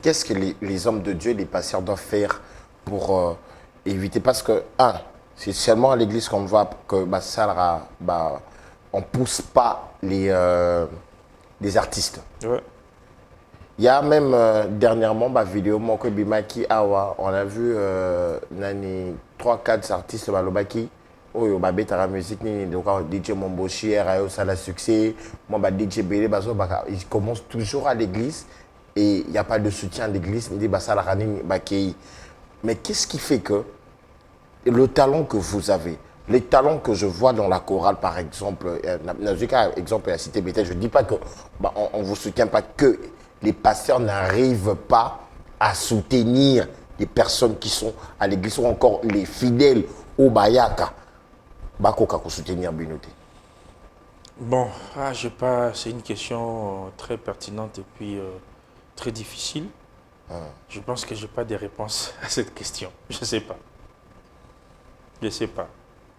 Qu'est-ce que les hommes de Dieu, les pasteurs doivent faire pour éviter? Parce que, c'est seulement à l'église qu'on voit que on ne pousse pas les artistes. Ouais. Il y a même dernièrement ma vidéo, Moko Bimaki Awa, on a vu 3-4 artistes Balobaki. Oh, yo la musique ni donc DJ Momboshi, Rayo ça la succès, moi DJ Bélé bazo ils commencent toujours à l'église et il n'y a pas de soutien à l'église, ni ça la running bakei. Mais qu'est-ce qui fait que le talent que vous avez, les talents que je vois dans la chorale par exemple, exemple à Cité Bethel, je ne dis pas que on vous soutient pas, que les pasteurs n'arrivent pas à soutenir les personnes qui sont à l'église ou encore les fidèles au Bayaka. Bakoka pour soutenir Binoté. Bon, c'est une question très pertinente et puis très difficile. Je pense que je n'ai pas de réponse à cette question. Je ne sais pas. Je ne sais pas.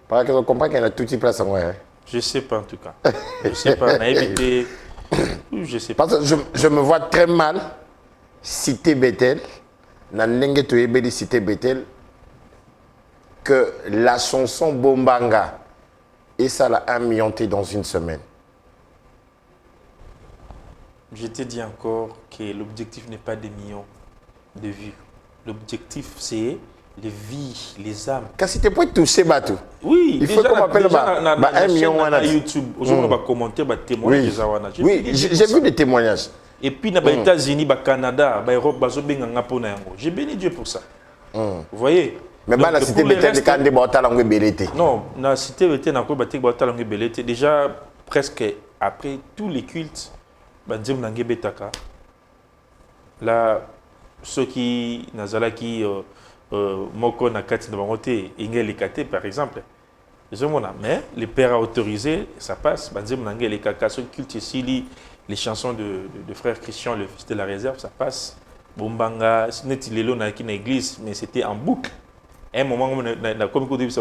Parce que je comprends qu'il y a tout type place en moi. Je ne sais pas en tout cas. Je ne sais pas. On a évité. Je sais pas. Parce que je me vois très mal Cité Bethel, Nanenge Toyebeli Cité Bethel, que la chanson Bombanga et ça l'a 1 million dans une semaine. Je te dis encore que l'objectif n'est pas des millions de vues. L'objectif, c'est les vies, les âmes. Quand si tu peux toucher Batou. Oui, il faut qu'on m'appelle 1 million sur YouTube. On va commenter, témoigner des Awana. Oui, j'ai vu des témoignages. Et puis, dans les États-Unis, au Canada, en Europe, j'ai béni Dieu pour ça. Vous voyez? Mais la cité Bethel, quand des batailles bellété. Non, la cité Bethel, encore des batailles bellété. Déjà, presque après tous les cultes, là, ceux qui Nazalaki, Moko Nakati Nabangote, Ingel Ekate, par exemple, mais le père a autorisé, ça passe. Les cultes ici, les chansons de frère Christian, le fils de la réserve, ça passe. Bombanga, ce n'est pas dans l'église, mais c'était en boucle. À un moment, on a comme on dit,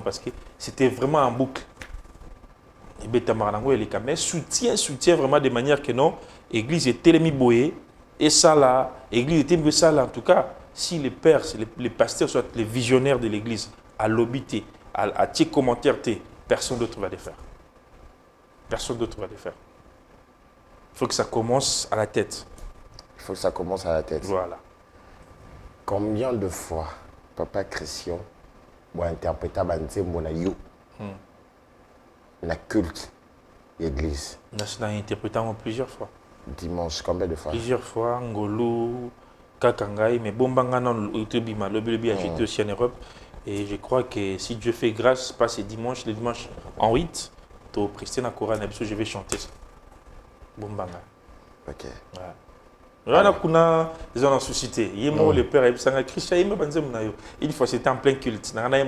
parce que c'était vraiment en boucle. Mais soutient vraiment de manière que non, l'église est tellement boyée, et ça là, l'église était mieux ça là. En tout cas, si les pères, les pasteurs, soit les visionnaires de l'église, à l'obité, à tes commentaires, personne d'autre va les faire. Personne d'autre va les faire. Il faut que ça commence à la tête. Il faut que ça commence à la tête. Voilà. Combien de fois, Papa Christian, ou interpréter mon yo, la culte, l'église? Nous avons interprété plusieurs fois. Dimanche, combien de fois? Plusieurs fois, Ngolo, Kakangai, mais Bombanga non, Utubima, le Bibi a jeté aussi en Europe. Et je crois que si Dieu fait grâce, passe dimanche, le dimanche en 8, au Pristina Koran, je vais chanter ça. Bombanga. Ok. Ouais. Kuna des gens en suscité. Le père a dit Christian, une fois c'était en plein culte. On a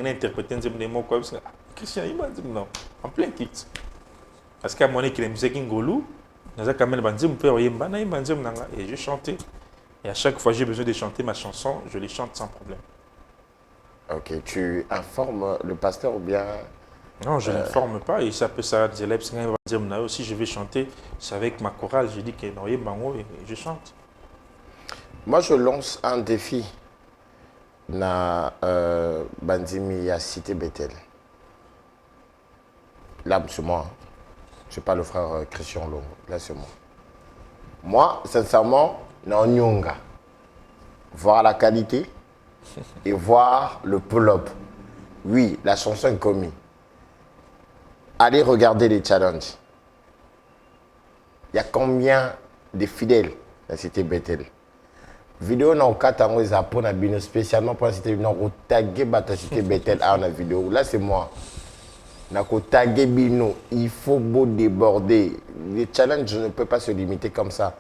interprété des mots comme ça. Christian, il m'a dit non, en plein culte. Parce qu'à mon équipe, il y a Ngolou, on a quand même dit mon père, et je chantais. Et à chaque fois j'ai besoin de chanter ma chanson, je les chante sans problème. Ok, tu informes le pasteur ou bien... Non, je n'informe pas et ça peut ça des élèves va dire mais aussi je vais chanter, c'est avec ma chorale, je dis que Noye Bango et je chante. Moi, je lance un défi na Bandimi ya Cité Bethel. Là, c'est moi. Je suis pas le frère Christian Longo. Là, c'est moi. Moi, sincèrement, non nyonga. Voir la qualité et voir le pull-up. Oui, la chanson est commise. Allez regarder les challenges. Il y a combien de fidèles dans la Cité Bethel? Vidéo na okatango eza pona bino spécialement pour la Cité Bethel. Na taguer bata Cité Bethel à la vidéo. Là, c'est moi. Na taguer bino, il faut beau déborder. Les challenges ne peuvent pas se limiter comme ça.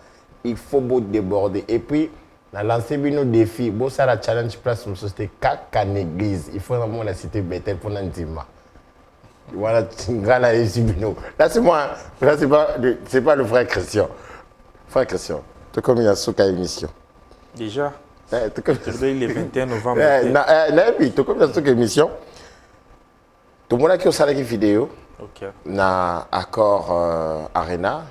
Il faut beau déborder. Et puis, na lancé bino défi. Bon, ça la challenge place une société kaka église. Il faut vraiment la Cité Bethel pour n'indima. Voilà, là, c'est moi. Là, c'est pas le frère Christian. Frère Christian, tu comme il y a ce cas émission. Déjà, aujourd'hui, le 21 novembre. Tu comme il y a ce cas émission. Tout le monde a qui a une vidéo. Ok. Na Accord Arena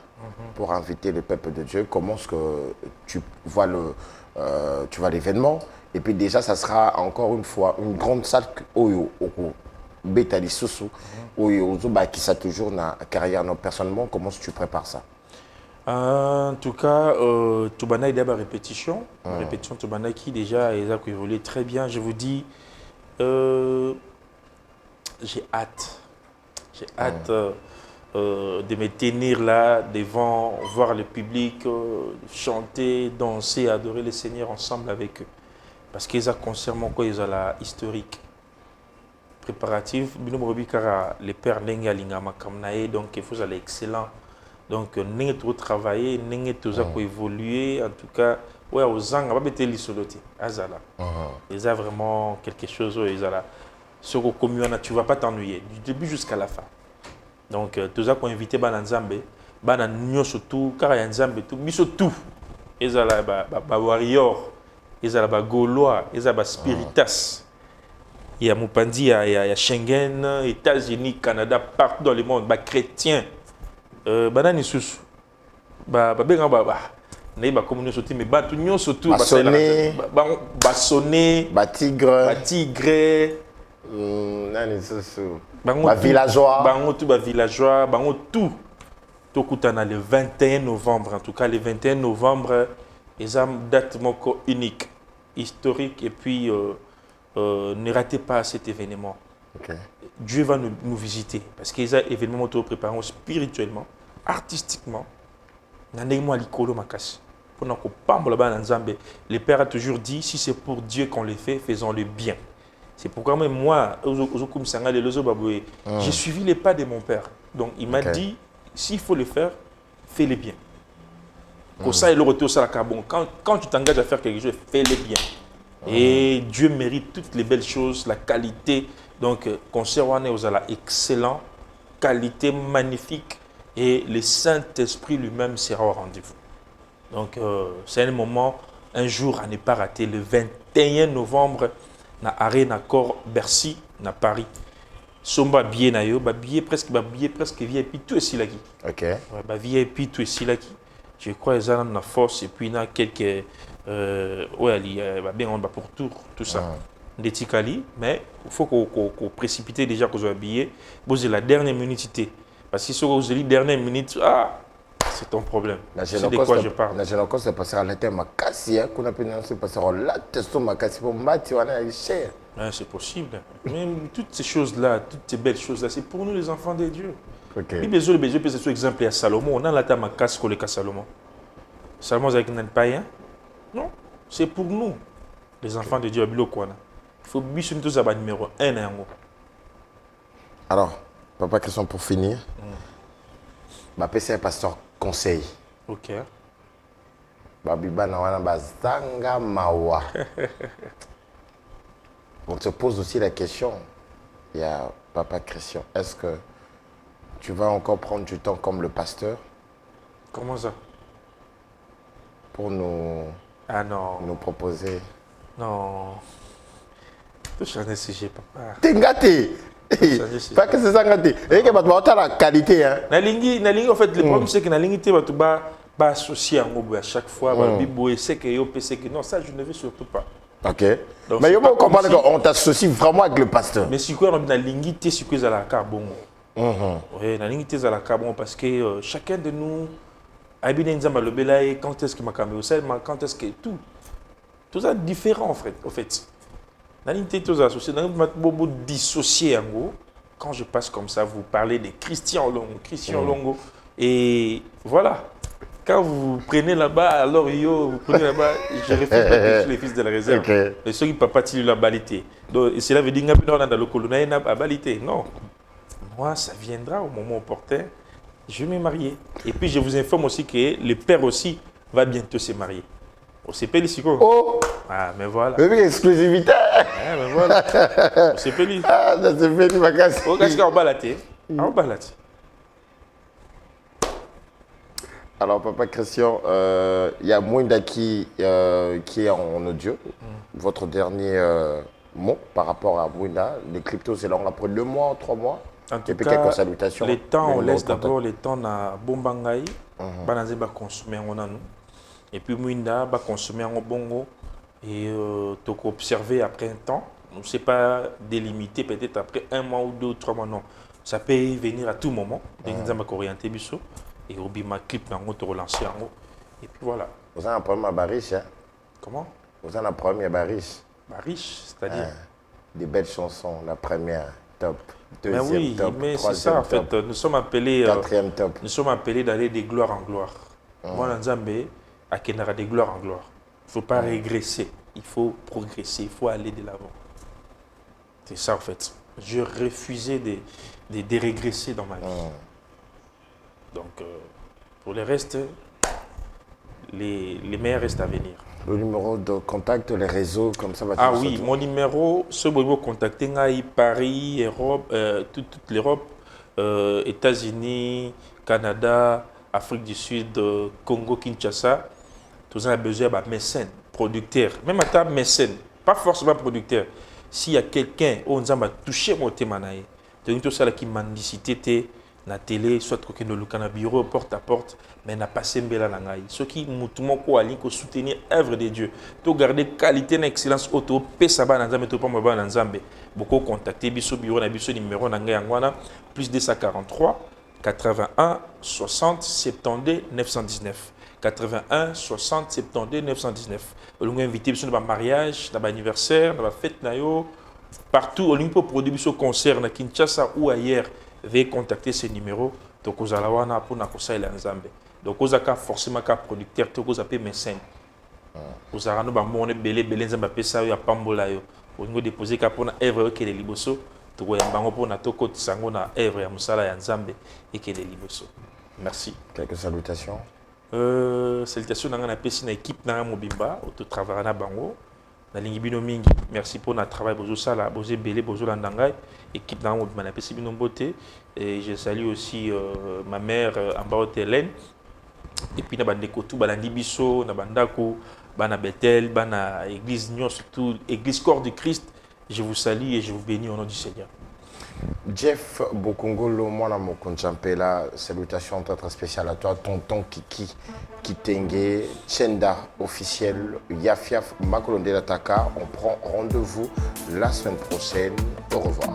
pour inviter le peuple de Dieu. Comment est-ce que tu vois l'événement? Et puis déjà, ça sera encore une fois une grande salle au Betali Sousou, qui ça toujours na carrière. Non, personnellement, comment tu prépares ça? En tout cas, Toubana il y a une répétition. Répétition Toubana qui déjà a évolué très bien. Je vous dis, j'ai hâte. J'ai hâte de me tenir là devant, voir le public, chanter, danser, adorer le Seigneur ensemble avec eux. Parce qu'ils ont concernant quoi ils ont la historique. Préparatif, les pères Nenga Lingama Kamnae, donc il faut aller excellent. Donc, nous avons travaillé, nous avons évolué. En tout cas, ouais, aux ans, on va mettre les solotés. Ils ont vraiment quelque chose. Ils ont là. Sur le commun, tu ne vas pas t'ennuyer du début jusqu'à la fin. Donc, tous avons invité Bananzambe, Bananyo surtout, car il y a Nzambe tout, mais surtout, ils ont là, Warrior, ils ont là, Gaulois, ils ont là, Spiritas. Il y a Mupandi, il y a Schengen, États-Unis, Canada, partout dans le monde, chrétiens. Banani sous communauté mais batunyo surtout basonné tigre villageois bango tout tokutana le 21 novembre en tout cas le 21 novembre ils ont une date unique historique et puis ne ratez pas cet événement. Okay. Dieu va nous visiter parce qu'ils ont événement préparé spirituellement, artistiquement. Le Père a toujours dit, si c'est pour Dieu qu'on le fait, faisons-le bien. C'est pourquoi même moi, j'ai suivi les pas de mon Père. Donc il m'a dit, s'il faut le faire, fais-le bien. Quand tu t'engages à faire quelque chose, fais-le bien. Et Dieu mérite toutes les belles choses, la qualité. Donc, concert aux excellent, qualité magnifique, et le Saint-Esprit lui-même sera au rendez-vous. Donc, c'est un moment, un jour à ne pas rater, le 21 novembre, na Arena Accord Bercy, na Paris. Somba billet na yo, billet presque VIP tout ici là qui. OK. VIP tout ici là qui. Je crois qu'ils ont la force et puis il y a quelques pour tout ça. Des ticali, mais il faut qu'on précipite déjà qu'on soit habillé. Vous avez la dernière minute. Parce que si vous avez la dernière minute, c'est ton problème. C'est de quoi je parle. Je ne sais pas si c'est ma casse, qu'on a pu se passer là, testo ma casse pour battre, on a cher. C'est possible. Même toutes ces choses-là, toutes ces belles choses-là, c'est pour nous les enfants de Dieu. Okay. Oui, besoin c'est un exemple à Salomon. On a la ma casse collée à Salomon. Salomon avec un païen. Non, c'est pour nous, les enfants de Dieu. Il faut que nous soyons numéro 1. Alors, papa, question pour finir. C'est un pasteur conseil. Ok. On te pose aussi la question, il y a papa Christian, est-ce que tu vas encore prendre du temps comme le pasteur? Comment ça? Pour nous Ah non. nous proposer? Non. Tu changes de sujet, papa. T'es gâté. Pas que c'est ça gâté. Et que tu as la qualité. Hein. Nalingi, en fait, le problème c'est que Nalingi, tu vas associer à chaque fois. C'est que non, ça je ne veux surtout pas. Ok. Donc, mais il faut comprendre qu'on t'associe vraiment avec le pasteur. Mais si quoi, on a l'ingité, c'est que ça la carbone. Oui, l'ingité, ça la carbone parce que chacun de nous a bien le belay, quand est-ce que ma caméra quand est-ce que tout ça différent en fait. L'ingité, tout ça associé, dans le dissocié en gros. Quand je passe comme ça, vous parlez de Christian Longo, et voilà. Quand vous prenez là-bas, alors vous prenez là-bas, je refuse pas les fils de la réserve. Okay. Et ceux qui ne peuvent pas tirer la balité. Donc, et cela veut dire que dans le colonel, il n'y a pas balité. Non. Moi, ça viendra au moment opportun. Je vais me marier. Et puis, je vous informe aussi que le père aussi va bientôt se marier. On s'est payé ici. Oh! Ah, mais voilà. Mais exclusivité! Ah, mais voilà. On s'est payé. Ah, ça s'est fait, ma casse. Oh, qu'est-ce qu'on va latter? On va latter. Alors, Papa Christian, il y a Mwinda qui est en audio. Votre dernier mot par rapport à Mwinda, les cryptos, c'est long après 2 mois, 3 mois. En tout et puis cas, quelques salutations. Les temps, on laisse d'abord les temps à Bombangaï, Banazé va consommer en nous. Et puis Mwinda va consommer en Bongo. Et tu peux observer après un temps. On ne sait pas délimiter, peut-être après 1 mois ou 2 ou 3 mois, non. Ça peut venir à tout moment. Nous avons orienté Bissot. Et Obi ma clip nango te relancer en haut. Et puis voilà. Vous avez un problème à Baris, hein? Comment? Vous avez un problème à Baris. Baris, c'est-à-dire? Des belles chansons, la première, top. Deuxième, mais oui, top. Mais c'est ça, en fait. Nous sommes appelés. Quatrième, top. Nous sommes appelés d'aller de gloire en gloire. Moi, dans Zambé, à Kenara, de gloire en gloire. Il ne faut pas régresser. Il faut progresser. Il faut aller de l'avant. C'est ça, en fait. Je refusais de régresser dans ma vie. Donc, pour le reste, les meilleurs restent à venir. Le numéro de contact, les réseaux, comme ça va. Ah oui, mon numéro, ce que vous contactez, Paris, Europe, toute l'Europe, États-Unis, Canada, Afrique du Sud, Congo, Kinshasa. Tout ça a besoin de mécène, producteur. Même à ta mécène, pas forcément producteur. S'il y a quelqu'un où on a touché mon thème, tout ça qui mendicité na télé, soit que nous le bureau porte à porte, mais n'a pas semblé la langue. Ce qui moutouma ko ali ko soutenir œuvre de Dieu, to garder qualité et excellence auto pesa ba na nzambe to pa ba na nzambe. Beaucoup contacter biso bureau na biso numéro na ngai ngwana plus 243 81 60 72 919. 81 60 72 919. On a invité biso na mariage, na anniversaire, na fête na yo partout on peut produire biso concert na Kinshasa ou ailleurs. Veuillez contacter ce numéro. Donc, vous allez voir pour Nzambe. Donc, vous avez forcément un producteur, vous avez médecin. Vous avez un belé, Nzambe, ça, il y a Pambola. Vous avez déposé pour une œuvre qui est liboso. Vous avez un pour une toko tsango na œuvre ya musala ya Nzambe et qui est liboso. Merci. Quelques salutations. Salutations dans une équipe na Mobimba, au travail na bango. Na lingibino mingi. Merci pour notre travail bozo sala, bozo belé, bozo landangay. Équipe dans Mobimba na pesi bino beauté. Et je salue aussi ma mère Ambaote Hélène. Et puis na bandeko tout balandi biso na bandako bana Bethel, bana église Nyon, surtout église Corps du Christ. Je vous salue et je vous bénis au nom du Seigneur. Jeff Bokongolo, moi, mon Konchampela, salutations très spéciales à toi, tonton Kiki, Kitenge, Chenda officiel, Yafiaf, Makolonde Lataka. On prend rendez-vous la semaine prochaine. Au revoir.